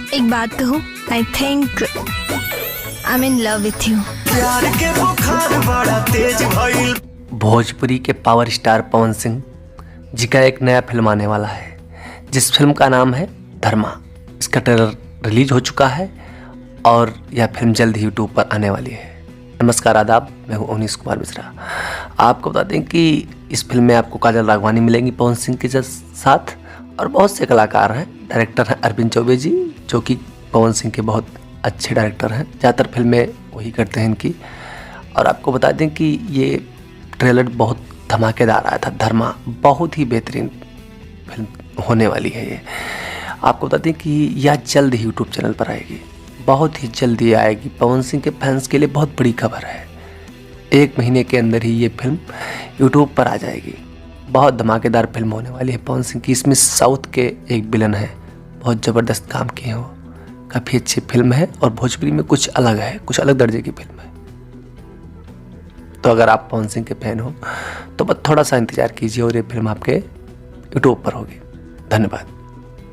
एक बात कहूँ, I think I am in love with you. प्यार के बुखार बड़ा तेज भइल। भोजपुरी के पावर स्टार पवन सिंह जी का एक नया फिल्म आने वाला है, जिस फिल्म का नाम है धर्मा। इसका ट्रेलर रिलीज हो चुका है और यह फिल्म जल्द ही यूट्यूब पर आने वाली है। नमस्कार, आदाब, मैं हूँ अवनीश कुमार मिश्रा। आपको बता दें कि इस फिल्म में आपको काजल राघवानी मिलेंगी पवन सिंह के साथ, और बहुत से कलाकार हैं। डायरेक्टर हैं अरविंद चौबे जी, जो कि पवन सिंह के बहुत अच्छे डायरेक्टर हैं, ज़्यादातर फिल्में वही करते हैं इनकी। और आपको बता दें कि ये ट्रेलर बहुत धमाकेदार आया था। धर्मा बहुत ही बेहतरीन फिल्म होने वाली है ये। आपको बता दें कि यह जल्द ही यूट्यूब चैनल पर आएगी, बहुत ही जल्दी आएगी। पवन सिंह के फैंस के लिए बहुत बड़ी खबर है। 1 महीने के अंदर ही ये फिल्म यूट्यूब पर आ जाएगी। बहुत धमाकेदार फिल्म होने वाली है पवन सिंह की। इसमें साउथ के एक विलन है, बहुत ज़बरदस्त काम किए हैं वो। काफ़ी अच्छी फिल्म है और भोजपुरी में कुछ अलग है, कुछ अलग दर्जे की फिल्म है। तो अगर आप पवन सिंह के फैन हो तो बस थोड़ा सा इंतज़ार कीजिए और ये फिल्म आपके यूट्यूब पर होगी। धन्यवाद।